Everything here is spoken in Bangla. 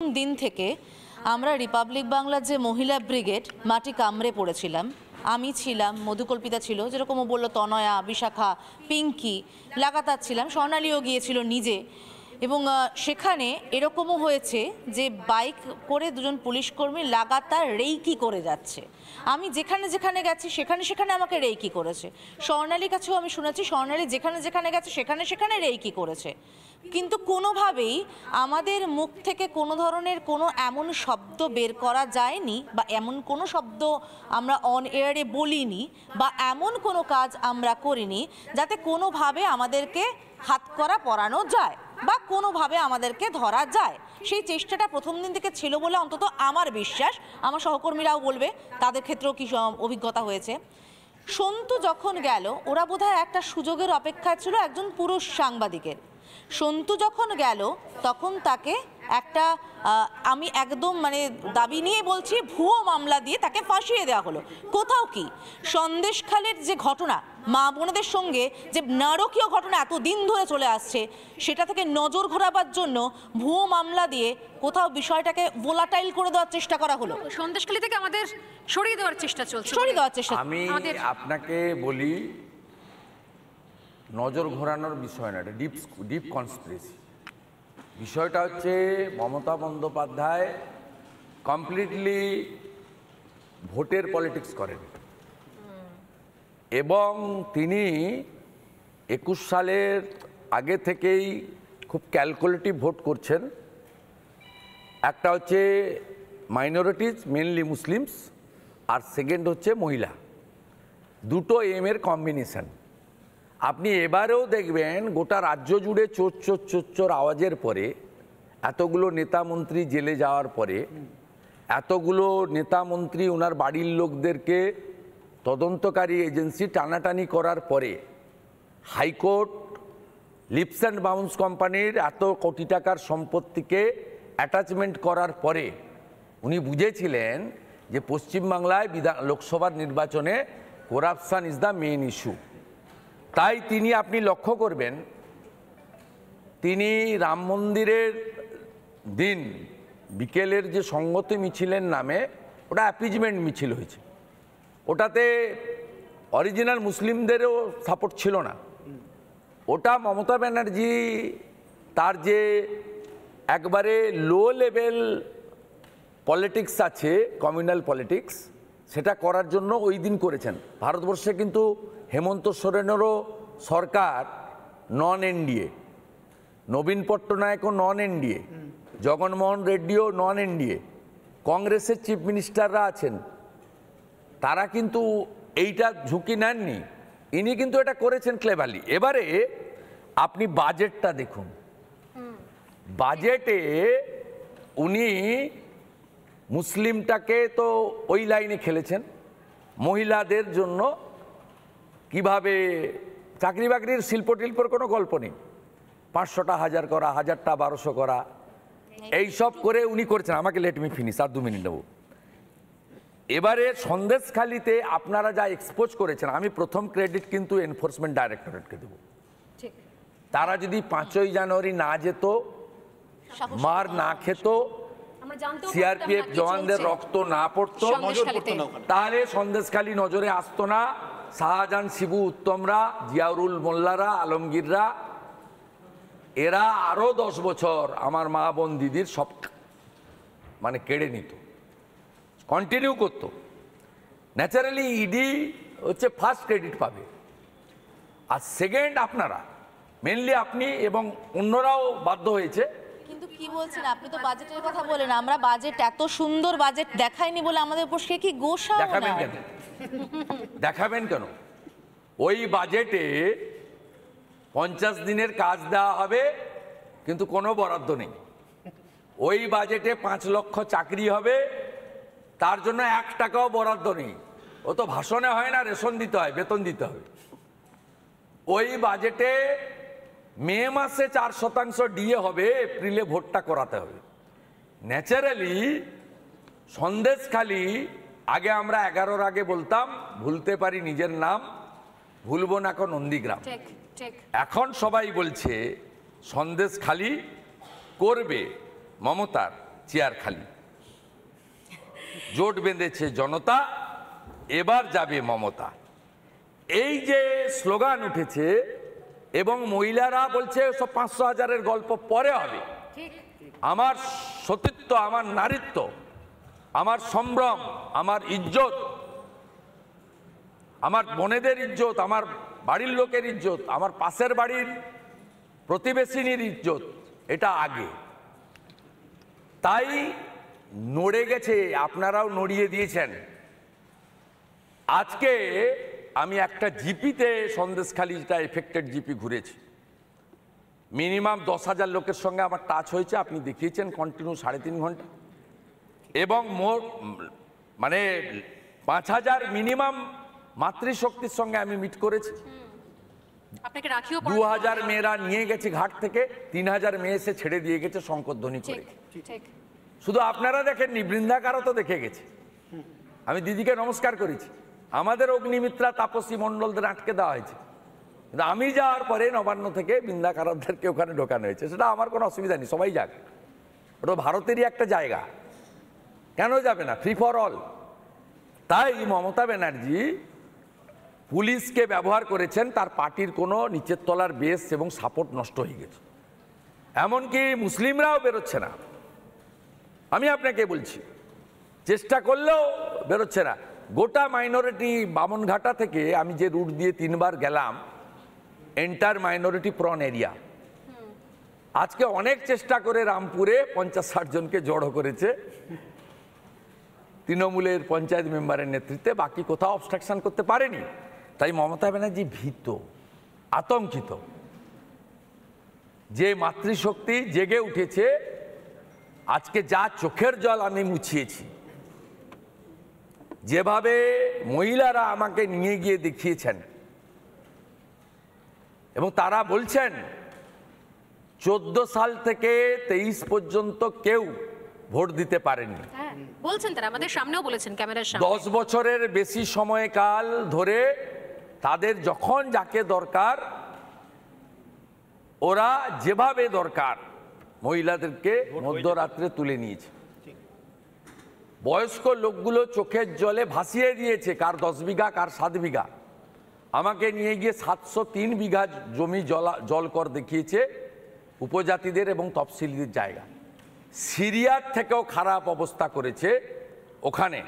দিন থেকে আমরা রিপাবলিক বাংলার যে মহিলা ব্রিগেড মাটি কামড়ে পড়েছিলাম। আমি ছিলাম, মধুকল্পিতা ছিল, যেরকম ও বললো, তনয়া, বিশাখা, পিঙ্কি, লাগাতার ছিলাম, স্বর্ণালীও গিয়েছিল নিজে। এবং সেখানে এরকমও হয়েছে যে বাইক করে দুজন পুলিশকর্মী লাগাতার রেইকি করে যাচ্ছে। আমি যেখানে যেখানে গেছি সেখানে সেখানে আমাকে রেইকি করেছে। স্বর্ণালীর কাছেও আমি শুনেছি স্বর্ণালী যেখানে যেখানে গেছে সেখানে সেখানে রেইকি করেছে। কিন্তু কোনোভাবেই আমাদের মুখ থেকে কোনো ধরনের কোনো এমন শব্দ বের করা যায়নি, বা এমন কোনো শব্দ আমরা অন এয়ারে বলিনি, বা এমন কোনো কাজ আমরা করিনি যাতে কোনোভাবে আমাদেরকে হাতকড়া পরানো যায় বা কোনোভাবে আমাদেরকে ধরা যায়। সেই চেষ্টাটা প্রথম দিন থেকে ছিল বলে অন্তত আমার বিশ্বাস। আমার সহকর্মীরাও বলবে তাদের ক্ষেত্রেও কি অভিজ্ঞতা হয়েছে। সন্তু যখন গেল, ওরা বোধহয় একটা সুযোগের অপেক্ষায় ছিল একজন পুরুষ সাংবাদিকের। সন্তু যখন গেল তখন তাকে একটা আমি একদম দাবি নিয়ে বলছি, ভুয়ো মামলা দিয়ে তাকে ফাঁসিয়ে দেওয়া হলো। কোথাও কি সন্দেশখালের যে ঘটনা, মা বোনদের সঙ্গে যে নারকীয় ঘটনা এতদিন ধরে চলে আসছে, সেটা থেকে নজর ঘোরাবার জন্য ভুয়ো মামলা দিয়ে কোথাও বিষয়টাকে ভোলাটাইল করে দেওয়ার চেষ্টা করা হলো। সন্দেশখালী থেকে আমাদের সরিয়ে দেওয়ার চেষ্টা চলছে। আমি আপনাকে বলি, নজর ঘোরানোর বিষয় না, এটা ডিপ কনস্পিরেসি। বিষয়টা হচ্ছে মমতা বন্দ্যোপাধ্যায় কমপ্লিটলি ভোটের পলিটিক্স করেন, এবং তিনি 21 সালের আগে থেকেই খুব ক্যালকুলেটিভ ভোট করছেন। একটা হচ্ছে মাইনরিটিজ, মেনলি মুসলিমস, আর সেকেন্ড হচ্ছে মহিলা। দুটো এর কম্বিনেশন। আপনি এবারেও দেখবেন গোটা রাজ্য জুড়ে চোর চোর চোর চোর আওয়াজের পরে, এতগুলো নেতামন্ত্রী জেলে যাওয়ার পরে, এতগুলো নেতামন্ত্রী ওনার বাড়ির লোকদেরকে তদন্তকারী এজেন্সি টানাটানি করার পরে, হাইকোর্ট লিপস অ্যান্ড বাউন্স কোম্পানির এত কোটি টাকার সম্পত্তিকে অ্যাটাচমেন্ট করার পরে উনি বুঝেছিলেন যে পশ্চিমবাংলায় লোকসভার নির্বাচনে corruption is the main issue. তাই তিনি, আপনি লক্ষ্য করবেন, তিনি রাম মন্দিরের দিন বিকেলের যে সংগতি মিছিলের নামে, ওটা অ্যাপিজমেন্ট মিছিল হয়েছে, ওটাতে অরিজিনাল মুসলিমদেরও সাপোর্ট ছিল না। ওটা মমতা ব্যানার্জি তার যে একবারে লো লেভেল পলিটিক্স আছে, কমিউনাল পলিটিক্স, সেটা করার জন্য ওই দিন করেছেন। ভারতবর্ষে কিন্তু হেমন্ত সোরেনেরও সরকার নন এনডিএ, নবীন পট্টনায়কও নন এনডিএ, জগনমোহন রেড্ডিও নন এনডিএ, কংগ্রেসের চিফ মিনিস্টাররা আছেন, তারা কিন্তু এইটা ঝুঁকি নেননি। ইনি কিন্তু এটা করেছেন ক্লেভারলি। এবারে আপনি বাজেটটা দেখুন, বাজেটে উনি মুসলিমটাকে তো ওই লাইনে খেলেছেন, মহিলাদের জন্য কিভাবে চাকরি বাকরির শিল্প টিল্পর কোনো গল্প নেই, 500টা 1000 করা, 1000টা 1200 করা, এইসব করে উনি করেছেন। আমাকে লেট মি ফিনিশ, আর 2 মিনিট নেব। এবারে সন্দেশখালীতে আপনারা যা এক্সপোজ করেছেন, আমি প্রথম ক্রেডিট কিন্তু এনফোর্সমেন্ট ডাইরেক্টরেটকে দেব। তারা যদি 5ই জানুয়ারি না যেত, মার না খেত, সিআরপিএফ জওয়ানদের রক্ত না পড়তো, তাহলে সন্দেশখালী নজরে আসতো না। শাহজাহান, শিবু, উত্তমরা, জিয়াউরুল মোল্লারা, আলমগীররা, এরা আরো 10 বছর আমার মা বোন দিদির সব কেড়ে নিত, কন্টিনিউ করত। ন্যাচারালি ইডি হচ্ছে ফার্স্ট ক্রেডিট পাবে, আর সেকেন্ড আপনারা, মেনলি আপনি এবং অন্যরাও বাধ্য হয়েছে। কিন্তু কি বলছেন আপনি, তো বাজেটের কথা বলেন, আমরা বাজেট, এত সুন্দর বাজেট দেখাইনি বলে আমাদের উপর সে কি গোসা দেখাবেন কেন? দেখাবেন কেন? ওই বাজেটে 50 দিনের কাজ দেওয়া হবে, কিন্তু কোনো বরাদ্দ নেই। ওই বাজেটে 5 লক্ষ চাকরি হবে, তার জন্য 1 টাকাও বরাদ্দ নেই। ও তো ভাষণে হয় না, রেশন দিতে হয়, বেতন দিতে হবে। ওই বাজেটে মে মাসে 4% ডিএ হবে, এপ্রিলে ভোটটা করাতে হবে। ন্যাচারালি সন্দেশখালী, আগে আমরা 11-র আগে বলতাম ভুলতে পারি নিজের নাম, ভুলবো না এখন নন্দীগ্রাম। এখন সবাই বলছে সন্দেশখালী করবে মমতার চেয়ার খালি। জোট বেঁধেছে জনতা, এবার যাবে মমতা। এই যে স্লোগান উঠেছে এবং মহিলারা বলছে সব 500,000-এর গল্প পরে হবে। আমার সতীত্ব, আমার নারীত্ব, আমার সম্ভ্রম, আমার ইজ্জত, আমার বোনেদের ইজ্জত, আমার বাড়ির লোকের ইজ্জত, আমার পাশের বাড়ির প্রতিবেশিনীর ইজ্জত, এটা আগে। তাই নড়ে গেছে, আপনারাও নড়িয়ে দিয়েছেন। আজকে আমি একটা জিপিতে সন্দেশখালী, যেটা এফেক্টেড জিপি, ঘুরেছি। মিনিমাম 10,000 লোকের সঙ্গে আমার টাচ হয়েছে, আপনি দেখিয়েছেন কন্টিনিউ 3.5 ঘন্টা। এবং মোর মানে 5,000 মিনিমাম মাতৃশক্তির সঙ্গে আমি মিট করেছি। আপনাকে রাখিও 2,000 মেয়েরা নিয়ে গেছে ঘাট থেকে, 3,000 মেয়ে এসে ছেড়ে দিয়ে গেছে শঙ্করধ্বনি করে। ঠিক। শুধু আপনারা দেখেননি, বৃন্দাকারও তো দেখে গেছে। আমি দিদিকে নমস্কার করেছি। আমাদের অগ্নিমিত্রা তাপসী মণ্ডলদের আটকে দেওয়া হয়েছে, কিন্তু আমি যাওয়ার পরে নবান্ন থেকে বৃন্দাকারদেরকে ওখানে ঢোকানো হয়েছে। সেটা আমার কোনো অসুবিধা নেই, সবাই যাক, ওটা ভারতেরই একটা জায়গা, কেন যাবে না? Free for all. তাই মমতা ব্যানার্জি পুলিশকে ব্যবহার করেছেন, তার পার্টির কোনো নিচের তলার বেস এবং সাপোর্ট নষ্ট হয়ে গেছে। এমনকি মুসলিমরাও বেরোচ্ছে না। আমি আপনাকে বলছি, চেষ্টা করলেও বেরোচ্ছে না। গোটা মাইনরিটি বামনঘাটা থেকে আমি যে রুট দিয়ে 3 বার গেলাম, এন্টার মাইনরিটি প্রন এরিয়া। আজকে অনেক চেষ্টা করে রামপুরে 50-60 জনকে জড়ো করেছে তৃণমূলের পঞ্চায়েত মেম্বারের নেতৃত্বে, বাকি কোথাও অবস্ট্রাকশন করতে পারেনি। তাই মমতা ব্যানার্জি ভীত, আতঙ্কিত। যে মাতৃশক্তি জেগে উঠেছে, আজকে যা চোখের জল আমি মুছিয়েছি, যেভাবে মহিলারা আমাকে নিয়ে গিয়ে দেখিয়েছেন, এবং তারা বলছেন 14 সাল থেকে 23 পর্যন্ত কেউ ভোট দিতে পারেনি। হ্যাঁ, বলছেন তারা, আমাদের সামনেও বলেছেন ক্যামেরার সামনে। 10 বছরের বেশি সময়কাল ধরে তাদের যখন যাকে দরকার, ওরা যেভাবে দরকার মহিলাদেরকে মধ্যরাত্রে তুলে নিয়েছে। বয়স্ক লোকগুলো চোখের জলে ভাসিয়ে দিয়েছে, কার 10 বিঘা, কার 7 বিঘা। আমাকে নিয়ে গিয়ে 703 বিঘা জমি জলকর দেখিয়েছে উপজাতিদের এবং তফসিলিদের জায়গা। সিরিয়ার থেকেও খারাপ অবস্থা করেছে ওখানে।